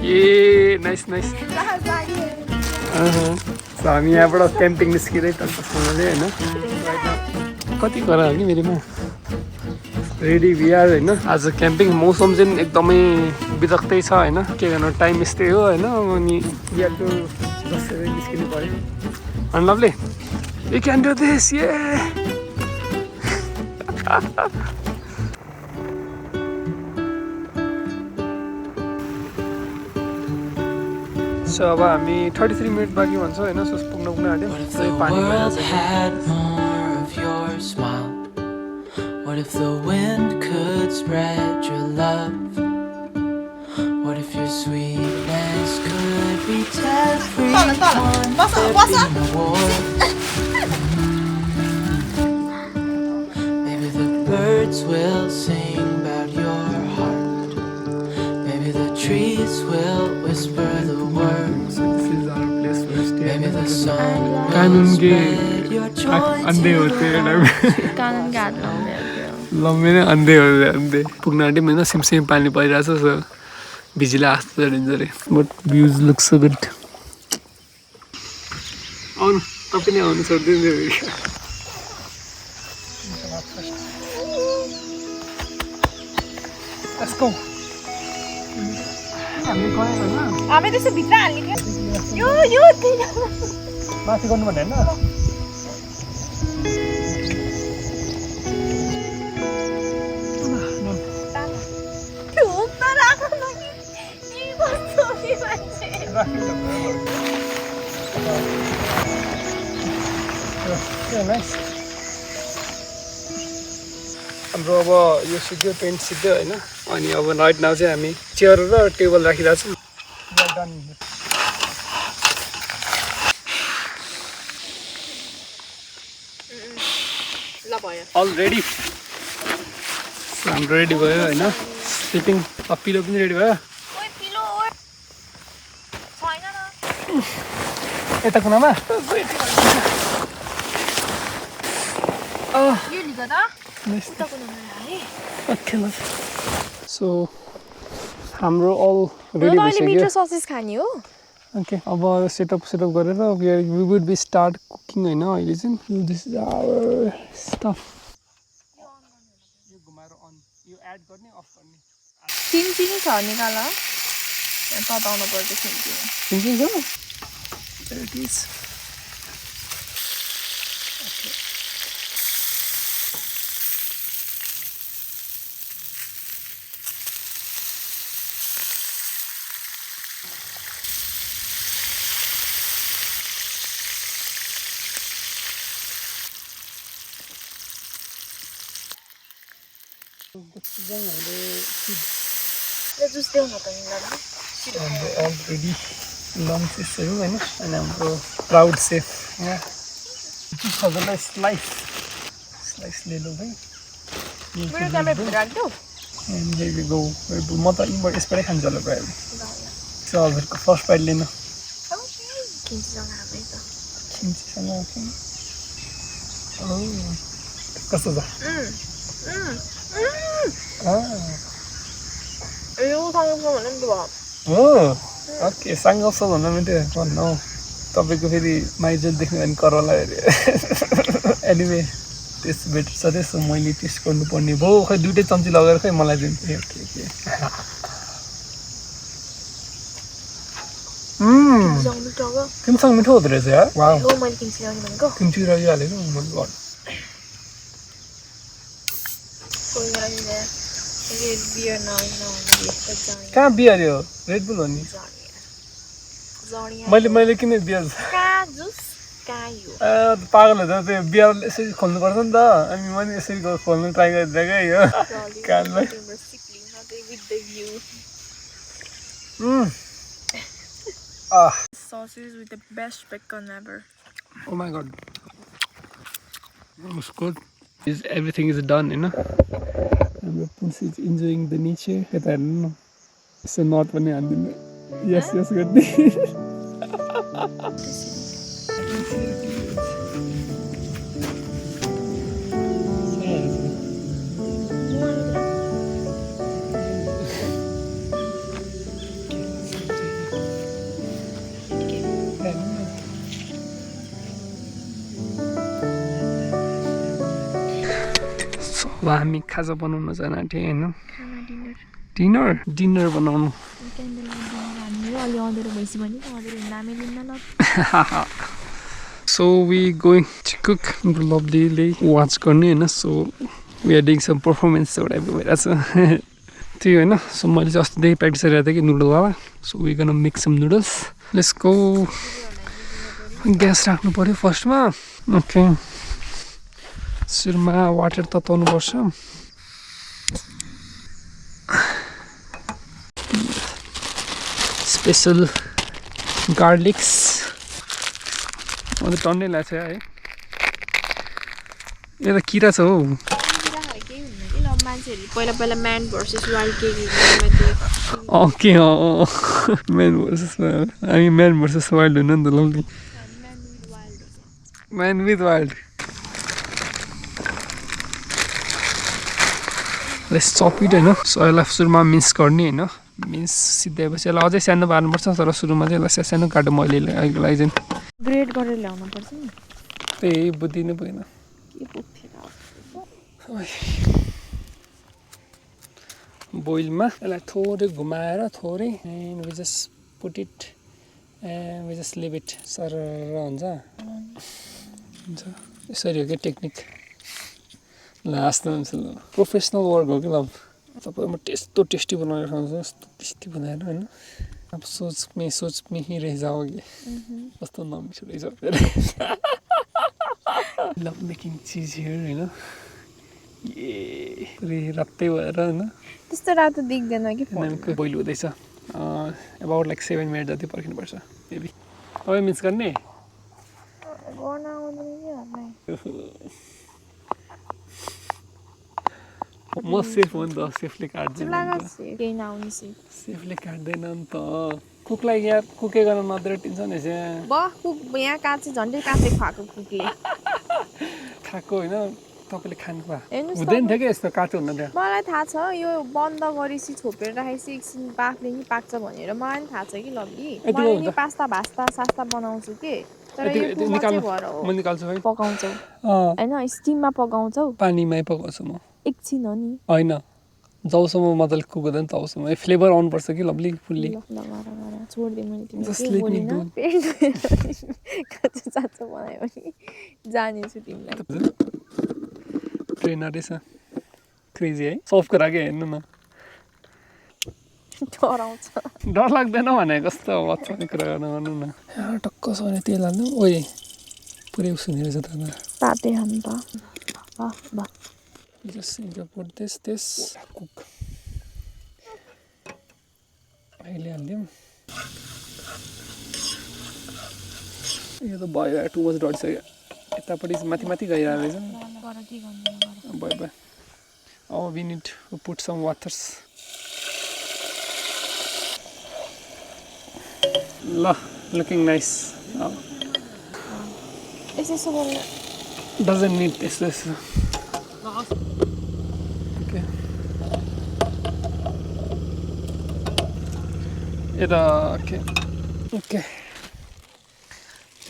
A nice nice so हामी यहाँबाट camping निस्किँदै टक्कसँगले होइन कति गर हो कि मेरोमा रेडी बिहार होइन आज क्याम्पिङ मौसम चाहिँ एकदमै बिरक्तै छ होइन के गर्नु टाइम यस्तै हो होइन अनि बिहाको बसेर निस्किनु पऱ्यो अनि lovely you can do this ये सो अब हामी 33 मिनट बाँकी भन्छ होइन सो पुग्न आँट्यो पानी What if the wind could spread your love? What if your sweetness could reach everyone? There'd be no war. Maybe the birds will sing about your heart. Maybe the trees will whisper the words. Maybe the sun will spread your joy. कानून का हात लम्बे नै अन्धे पुग्न आँट्यौँ होइन सिमसिम पानी परिरहेछ so भिजिला आस्तो चढिन्छ अरे but views looks so good आउनु तपाईँ नै आउनु सक्दैन हामी त्यसो भित्र हाल्ने यो माथि गर्नु भन्ने होइन हाम्रो अब यो सिक्यो पेन्ट सिक्यो होइन अनि अब राइट नाउ चाहिँ हामी चेयर र टेबल राखिरहेको छौँ अल रेडी हाम्रो रेडी भयो होइन स्लिपिङ पिलो पनि रेडी भयो यता कुनामा सो हाम्रो अल रेडी भइसक्यो ससेज खाने हो ओके अब सेटअप गरेर we would be start cooking होइन अहिले चाहिँ दिस इज आवर स्टफ यो घुमाएर अन यो एड गर्ने अफ गर्ने सिमसिङ छ निकाल तताउनु पर्छ सिमसिङ छ there it is okay already lunch is होइन अनि हाम्रो प्राउड सेफ यहाँ सबैलाई स्लाइस ले लो भाइ गो म त यिनबाट यसबाटै खान्छ होला प्रायः हजुरको फर्स्ट बाइट लिनु खिम्चीसँग कस्तो छ हो ओके साङ्गप्स भन्दा मिठो भन्नु हौ तपाईँको फेरि माइजल देख्नु भने करला एनिवे टेस्ट बेटर छ त्यसो मैले टेस्ट गर्नुपर्ने भयो खै दुइटै चम्ची लगाएर खै मलाई दिन्छु तिमीसँग मिठो हुँदो रहेछ यार किम्ची रहिहालेको मैले कहाँ बियर यो रेड बुल हो नि मैले किन बियर पागल हुँदा त्यो बियर यसरी खोल्नुपर्छ नि त अनि मैले यसरी खोल्नु ट्राई गरिदिएको है यो कानमा Sauces with the best bacon ever. Oh my god. That was good. Everything is done, you know. And the pussy is enjoying the nature. I don't know. So not when you yes, good. अब हामी खाजा बनाउन जान आँट्यौँ होइन dinner बनाउनु so we going to cook लभलीले watch गर्ने होइन so we are doing some performance एउटा भइरहेको छ त्यही होइन सो मैले चाहिँ अस्तिदेखि प्र्याक्टिस गरिरहेको थिएँ कि नुडलवाला so we gonna make some noodles let's go gas राख्नु पऱ्यो फर्स्टमा ओके सुरुमा वाटर तताउनु पर्छ स्पेसल गार्लिक्स अन्त टन्नै लाग्छ है यो त किरा छ हौ पहिला म्यान भर्सेस वाइल्ड के ओके म्यान भर्सेस वाइल्ड हामी म्यान भर्सेस वाइल्ड होइन नि त lovely man with wild let's chop it होइन सो यसलाई सुरुमा मिक्स गर्ने होइन मिन्स सिद्ध्याएपछि यसलाई अझै सानो पार्नुपर्छ तर सुरुमा चाहिँ यसलाई सानो काटो मैले अहिलेको लागि चाहिँ ग्रेड गरेर ल्याउनु पर्छ नि त्यही बुद्धि नै पुगेन बोइलमा यसलाई थोरै घुमाएर थोरै and we just put it and we just leave it सर हुन्छ यसरी हो क्या टेक्निक लास्ट हुन्छ ल प्रोफेसनल वर्क हो कि ल तपाईँ म त्यस्तो टेस्टी बनाएर खाउँछु यस्तो टेस्टी बनाएर होइन अब सोच में ही रह जाओगे कस्तो नमिठो रहेछ लभ मेकिङ चिज हियर होइन ए रातै भएर होइन त्यस्तो रातो देख्दैन कि बोइल हुँदैछ अबाउट लाइक 7 मिनट जति पर्खिनुपर्छ मेबी तपाईँ मिक्स गर्ने म सेफ हो नि त सेफले काट्दैन सेफले काट्दैन नि त कुकलाई यहाँ कुकै गर्न नदिएर टेन्सन यहाँ काँचे झन्डै काँचे खुवाएको कुकले खाएको होइन तपाईँले खानु हुँदैन थियो कि यस्तो काँचो हुन त्यहाँ मलाई थाहा छ यो बन्द गरेपछि छोपेर राखेपछि एकछिन बाफले नि पाक्छ भनेर मलाई पनि थाहा छ कि लग्गी मैले नि पास्ता भास्ता सास्ता बनाउँछु के तर यो म निकाल्छु है पकाउँछौ होइन स्टिममा पकाउँछौ पानीमै पकाउँछु म एकछिन हो नि होइन जबसम्म मजाले कुक हुँदैन तबसम्म फ्लेभर आउनुपर्छ कि लभली फुल्ली जानेछु तिमीलाई ट्रेनर रहेछ क्रेजी है सफ्टको राख्यो हेर्नु न डराउँछ डर लाग्दैन भने कस्तो बच्चाले कुरा गर्नु न टक्क छ भने तेल हाल्नु ओए पुरै सुनेर छ त ताते हान त just need to put this cook अहिले हाल्दियौँ यो त भयो टु मच डढिसक्यो यतापट्टि माथि माथि गइरहेको रहेछ भयो अब we need to put some waters ल लुकिङ नाइस डजन्ट निड यस्तो okay यता ओके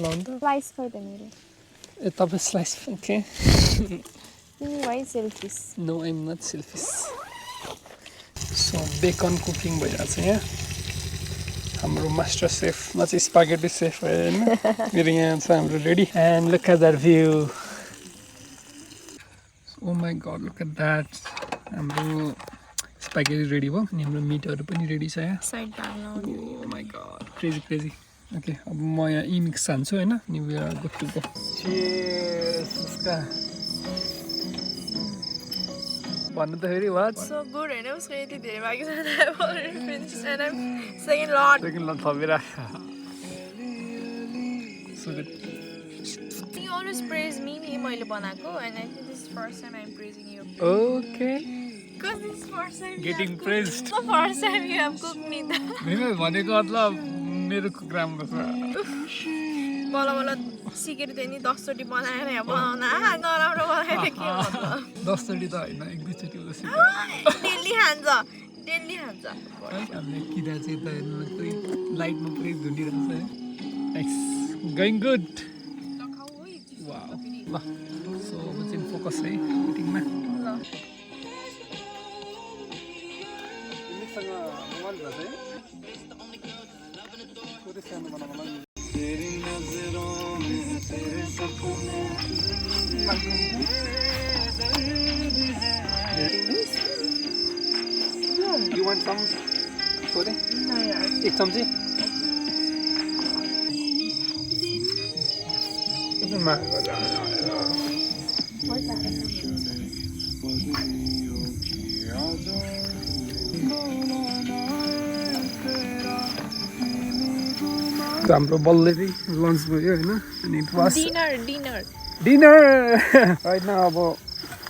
लाउँदा स्लाइस कर दे मेरो ए तपाईँ स्लाइस ओके तिमी why selfish no I am not selfish so bacon cooking भइरहेको छ यहाँ हाम्रो मास्टर सेफमा चाहिँ स्पागेटी सेफ हो होइन मेरो यहाँ छ हाम्रो ready and look at that view oh my God look at that हाम्रो स्पागेटी रेडी भयो अनि हाम्रो मिटहरू पनि रेडी छ यहाँ साइड डाल्न oh my god crazy okay अब म यहाँ ई मिक्स हान्छु होइन अनि we are good to go cheers उसका भन्नु त फेरि वाट सो गुड हैन उसको यति धेरै बाँकी छ सेकेन्ड लट थपेर so good You always praise me मैले बनाएको and I think this is first time I'm praising you. Okay. Because this is first time getting praised. The first time you have cooked me that. मैले भनेको मतलब मेरो cook राम्रो छ बल्ल सिकेर चाहिँ नि 10 चोटि बनाएर यहाँ बनाउन नराम्रो बनाएर के मतलब 10 चोटि त होइन एक दुई चोटि उले सिक्यो डेली खान्छ हामीले किरा चाहिँ त पुरै लाइटमा पुरै धुनिरहेछ है नाइस गोइङ गुड वाउ ल सो अब चाहिँ फोकस है मिटिङमा You want some? Sorry? एक चम्ची? हाम्रो बल्लै लन्च गयो होइन अनि इट वाज डिनर होइन अब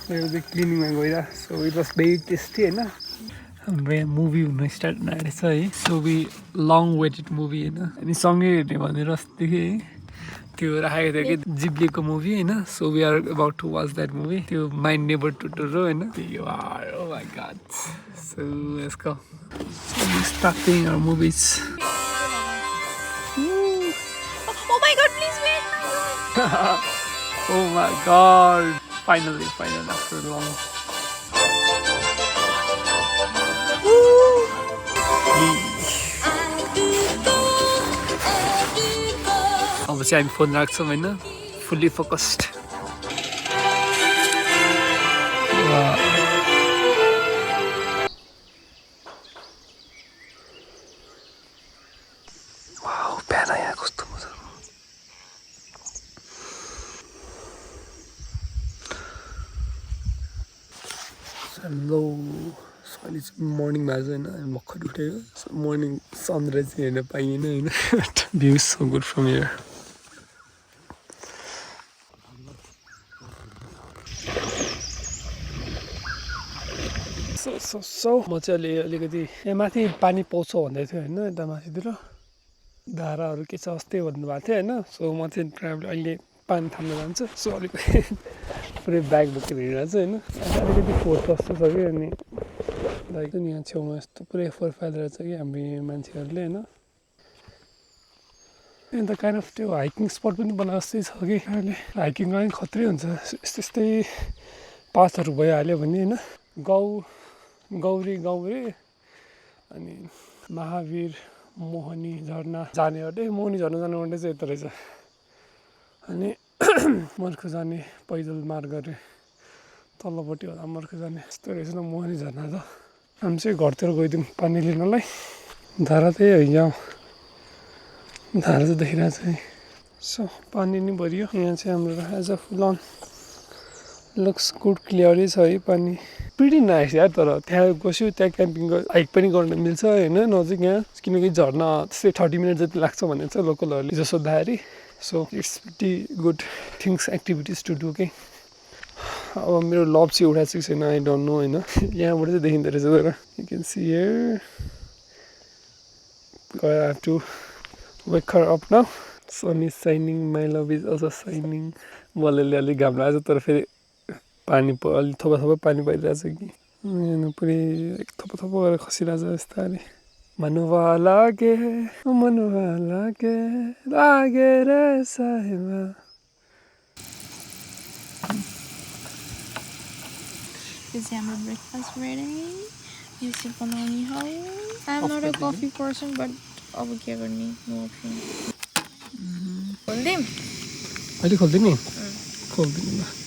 मेरो चाहिँ क्लिनिङमा गइरहेको so it was very tasty होइन हाम्रो यहाँ मुभी हुन स्टार्ट हुन आँटेछ है so we long waited movie होइन अनि सँगै हेर्ने भनेर अस्तिदेखि है त्यो राखेको थियो कि जिब्लीको मुभी होइन so we are about to watch that movie त्यो माइन्ड नेभर टुटोरो होइन oh my god so let's go starting our movies Oh my god, please wait. oh my god finally after long अब चाहिँ हामी phone राख्छौँ होइन fully focused बिहान यहाँ कस्तो मजा हेलो अहिले चाहिँ मर्निङ भएको होइन भर्खर उठेको मर्निङ सनराइज हेर्न पाइएन होइन view so good from here so म चाहिँ अलिकति यहाँ माथि पानी पाउँछ भन्दै थियो होइन यता माथितिर धाराहरू के छ अस्ति भन्नुभएको थियो होइन सो म चाहिँ अहिले पानी थाम्न जान्छु सो अलिकति पुरै ब्याग बोकेर हिँडिरहेको छु होइन अलिकति फोहोर जस्तो छ कि अनि लाइक नि यहाँ छेउमा यस्तो पुरै फोहोर फालिरहेको छ कि हाम्रो मान्छेहरूले होइन अन्त काइन्ड अफ त्यो हाइकिङ स्पट पनि बनाएको जस्तै छ कि अहिले हाइकिङ पनि खत्रै हुन्छ यस्तै पासहरू भइहाल्यो भने होइन गौरी गाउँ रे अनि महावीर मोहनी झरना जाने अरे मोहनी झरना जानु भने चाहिँ यता रहेछ अनि मर्खु जाने पैदल मार्ग अरे तल्लोपट्टि होला मर्खु जाने यस्तो रहेछ न मोहनी झरना त हामी चाहिँ घरतिर गइदिउँ पानी लिनलाई धारा त्यही हो यहाँ धारा चाहिँ देखिरहेको छ है सो पानी नि भरियो यहाँ चाहिँ हाम्रो as a full on looks good क्लियरै छ है पानी प्रिटी नाइस यार तर त्यहाँ गयो त्यहाँ क्याम्पिङ हाइक पनि गर्न मिल्छ होइन नजिक यहाँ किनकि झर्ना त्यस्तै 30 मिनट जति लाग्छ भने चाहिँ लोकलहरूले जसो सोद्धाखेरि so it's pretty good things activities to do के अब मेरो लभ चाहिँ उठाएको छैन आई डोन्ट नो होइन यहाँबाट चाहिँ देखिँदो रहेछ तर you can see here I have to wake her up now sun is shining my love is also shining बलले अलिक घाम लाग्छ तर फेरि पानी अलि थोपा पानी परिरहेछ कि यहाँ पुरै थोपा गरेर खसिरहेछ यस्ताले मनुवा लागे रे साहेबा Is our breakfast ready? You should बनाउने हो I'm not a coffee person but अब के गर्ने no option खोल्दिम अहिले खोल्दिम नि खोल्दिम ल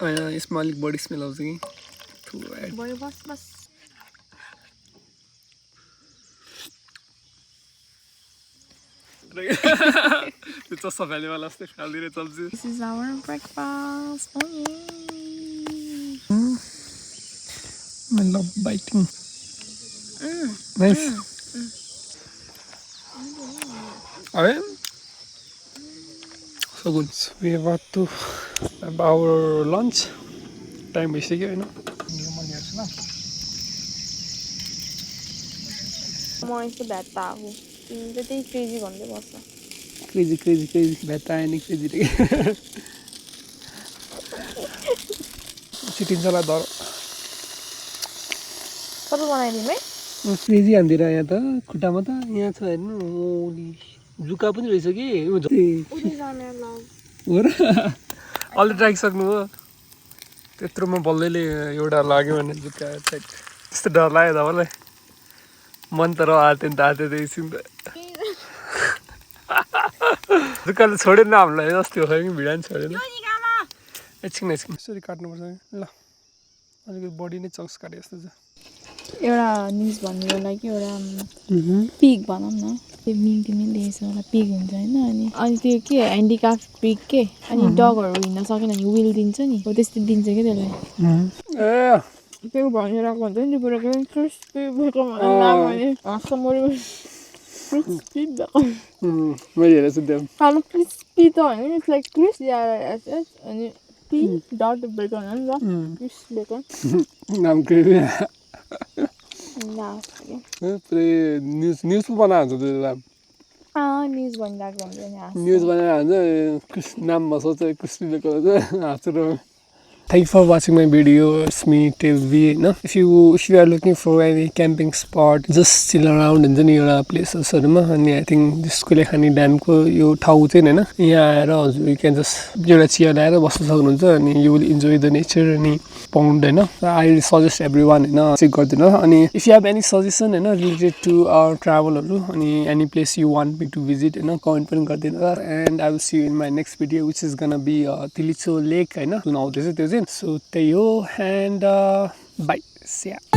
यसमा अलिक बडी स्मेल आउँछ कि बडी बस त्यो चस्सा फ्यालेवाला जस्तै फालिदिएर चल्छ This is our breakfast I love biting nice alright so good so we are about to have our lunch time भइसक्यो होइन म यस्तो भेट्टा हो तिमी चाहिँ त्यही क्रेजी भन्दै बस्छ क्रेजी भेट्टा आयो नि क्रेजी छिटिन्छ होला धर सबै बनाइदिउँ है क्रेजी हान्दिएर यहाँ त खुट्टामा त यहाँ छ हेर्नु ओली जुका पनि रहेछ कि हो र अलि ट्राइसक्नु हो त्यत्रोमा बल्लैले एउटा लाग्यो भने जुका त्यस्तो डर लाग्यो तपाईँलाई मन तर आते त एकछिन त जुकाले छोडेन हामीलाई अस्ति हो कि भिडा नि छोडेन एकछिन यसरी काट्नुपर्छ ल अलिकति बडी नै चङ्स काटे जस्तो छ एउटा न्युज भन्नुको लागि एउटा पिग भनौँ न त्यो मिल्ने देखेछ होला पिग हुन्छ होइन अनि त्यो के ह्यान्डिक्राफ्ट पिग के अनि डगहरू हिँड्न सकेन भने विल दिन्छ नि हो त्यस्तो दिन्छ क्या त्यसलाई ए त्यो भनिरहेको हुन्छ नि त्यो पुरा क्रिस्पी भएको नाम भने हाँस्छ मऱ्यो क्रिस्पी भएको मैले हेरेको छु त्यो खानु क्रिस्पी त होइन इट्स लाइक क्रिस्पी अनि पी डट बेकन हो नि त क्रिस्पी बेकन नाम के पुरै न्युज पो बनाएको हुन्छ त्यो न्युज भनिरहेको हुन्छ नि न्युज बनाएर हुन्छ नाममा सोच क्रिस्पी बेकन हाँसेर Thank you for watching my video. It's me, TV. No? If you are looking for any camping spot, just chill around in the places. And I think this Kulekhani Dam ko yo ठाउँ चाहिँ हैन यहाँ आएर हजुर you can just एउटा chair ल्याएर बस्न सक्नुहुन्छ अनि you will enjoy the nature अनि pond हैन I suggest everyone हैन चेक गर्दिनु अनि if you have any suggestion हैन related to our travel हरु अनि any place you want me to visit हैन कमेन्ट पनि गर्दिनु and I will see you in my next video which is gonna be Tilicho Lake हैन सुनाउँदै छ त्यो चाहिँ so त्यही हो and bye see ya